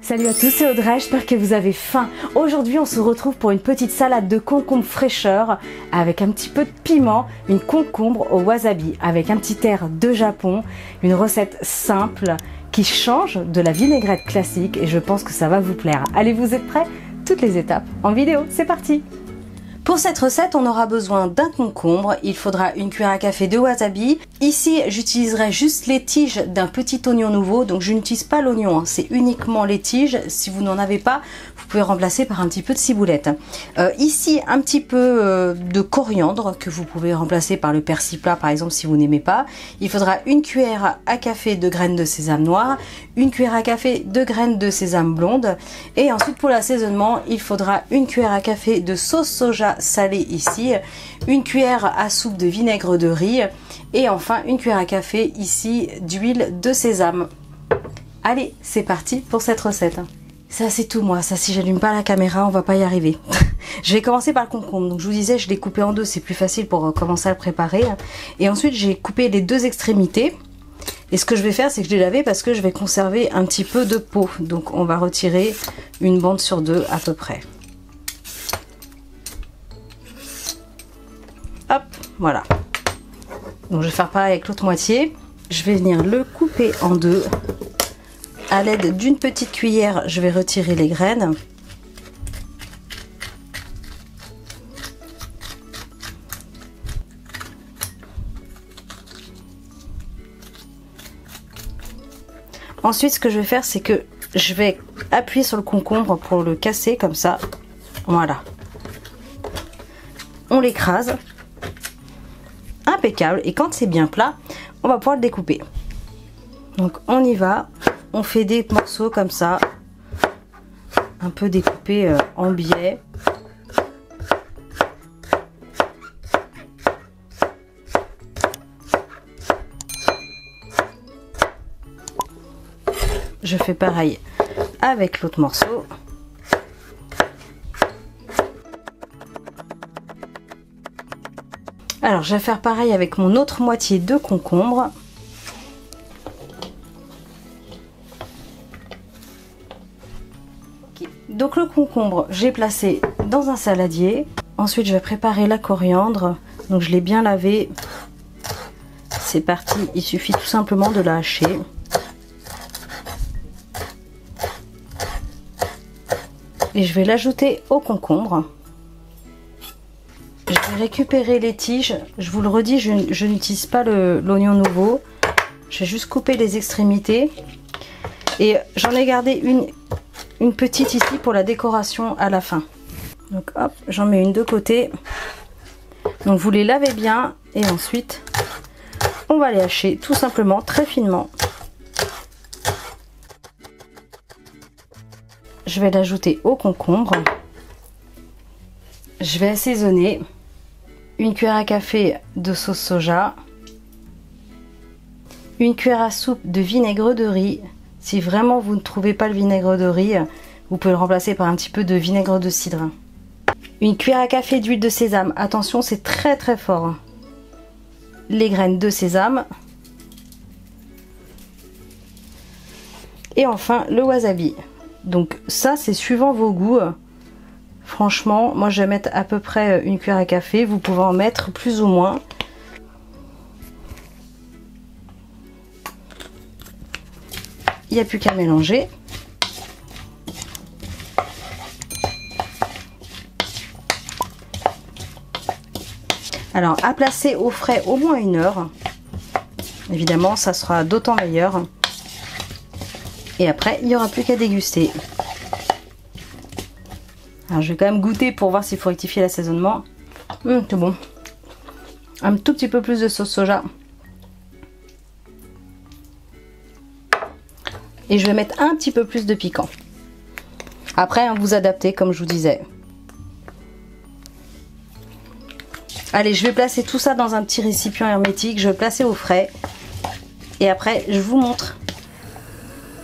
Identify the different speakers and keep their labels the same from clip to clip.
Speaker 1: Salut à tous, c'est Audrey, j'espère que vous avez faim. Aujourd'hui on se retrouve pour une petite salade de concombre fraîcheur avec un petit peu de piment, une concombre au wasabi avec un petit air de Japon, une recette simple qui change de la vinaigrette classique et je pense que ça va vous plaire. Allez, vous êtes prêts? Toutes les étapes en vidéo, c'est parti! Pour cette recette, on aura besoin d'un concombre, il faudra une cuillère à café de wasabi. Ici, j'utiliserai juste les tiges d'un petit oignon nouveau, donc je n'utilise pas l'oignon, c'est uniquement les tiges. Si vous n'en avez pas, vous pouvez remplacer par un petit peu de ciboulette. Ici, un petit peu de coriandre que vous pouvez remplacer par le persil plat, par exemple, si vous n'aimez pas. Il faudra une cuillère à café de graines de sésame noir, une cuillère à café de graines de sésame blonde. Et ensuite, pour l'assaisonnement, il faudra une cuillère à café de sauce soja salée ici, une cuillère à soupe de vinaigre de riz et enfin une cuillère à café ici d'huile de sésame. Allez, c'est parti pour cette recette. Ça c'est tout moi, ça si j'allume pas la caméra on va pas y arriver. Je vais commencer par le concombre, donc je vous disais je l'ai coupé en deux, c'est plus facile pour commencer à le préparer. Et ensuite j'ai coupé les deux extrémités. Et ce que je vais faire c'est que je l'ai lavé parce que je vais conserver un petit peu de peau. Donc on va retirer une bande sur deux à peu près. Hop, voilà. Donc je vais faire pareil avec l'autre moitié. Je vais venir le couper en deux. À l'aide d'une petite cuillère, je vais retirer les graines. Ensuite, ce que je vais faire, c'est que je vais appuyer sur le concombre pour le casser comme ça. Voilà. On l'écrase. Impeccable, et quand c'est bien plat on va pouvoir le découper. Donc on y va, on fait des morceaux comme ça, un peu découpés en biais. Je fais pareil avec l'autre morceau. Alors je vais faire pareil avec mon autre moitié de concombre. Okay. Donc le concombre, j'ai placé dans un saladier. Ensuite je vais préparer la coriandre. Donc je l'ai bien lavé. C'est parti, il suffit tout simplement de la hacher. Et je vais l'ajouter au concombre. Je vais récupérer les tiges, je vous le redis, je n'utilise pas l'oignon nouveau, je vais juste couper les extrémités et j'en ai gardé une petite ici pour la décoration à la fin. Donc hop, j'en mets une de côté, donc vous les lavez bien et ensuite on va les hacher tout simplement très finement. Je vais l'ajouter au concombre, je vais assaisonner. Une cuillère à café de sauce soja, une cuillère à soupe de vinaigre de riz. Si vraiment vous ne trouvez pas le vinaigre de riz, vous pouvez le remplacer par un petit peu de vinaigre de cidre. Une cuillère à café d'huile de sésame, attention c'est très très fort. Les graines de sésame. Et enfin le wasabi. Donc ça c'est suivant vos goûts. Franchement, moi je vais mettre à peu près une cuillère à café, vous pouvez en mettre plus ou moins. Il n'y a plus qu'à mélanger. Alors à placer au frais au moins 1 heure. Évidemment, ça sera d'autant meilleur. Et après, il n'y aura plus qu'à déguster. Alors je vais quand même goûter pour voir s'il faut rectifier l'assaisonnement. C'est bon. Un tout petit peu plus de sauce soja. Et je vais mettre un petit peu plus de piquant. Après, vous adaptez comme je vous disais. Allez, je vais placer tout ça dans un petit récipient hermétique. Je vais placer au frais. Et après, je vous montre.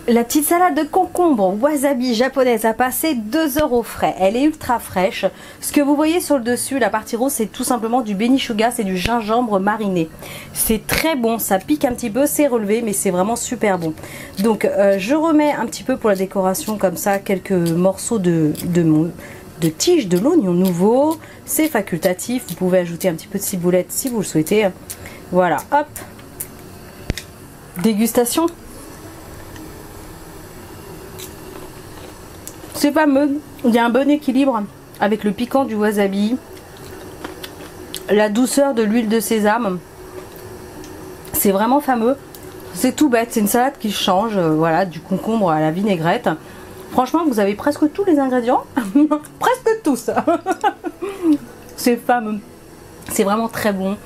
Speaker 1: La petite salade de concombre wasabi japonaise a passé 2 heures au frais. Elle est ultra fraîche. Ce que vous voyez sur le dessus, la partie rose, c'est tout simplement du benishuga, c'est du gingembre mariné. C'est très bon, ça pique un petit peu, c'est relevé, mais c'est vraiment super bon. Donc je remets un petit peu pour la décoration comme ça, quelques morceaux de tige de l'oignon nouveau. C'est facultatif, vous pouvez ajouter un petit peu de ciboulette si vous le souhaitez. Voilà, hop. Dégustation. C'est fameux, il y a un bon équilibre avec le piquant du wasabi, la douceur de l'huile de sésame. C'est vraiment fameux. C'est tout bête, c'est une salade qui change, voilà, du concombre à la vinaigrette. Franchement, vous avez presque tous les ingrédients, presque tous. C'est fameux, c'est vraiment très bon.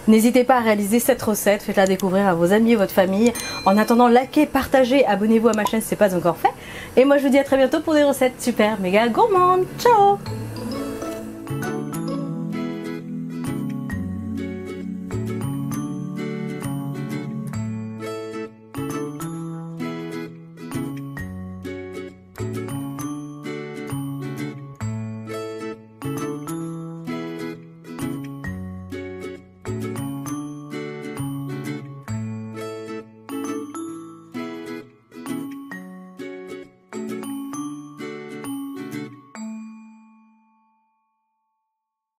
Speaker 1: N'hésitez pas à réaliser cette recette, faites-la découvrir à vos amis et votre famille. En attendant, likez, partagez, abonnez-vous à ma chaîne si ce n'est pas encore fait. Et moi je vous dis à très bientôt pour des recettes super méga gourmandes. Ciao!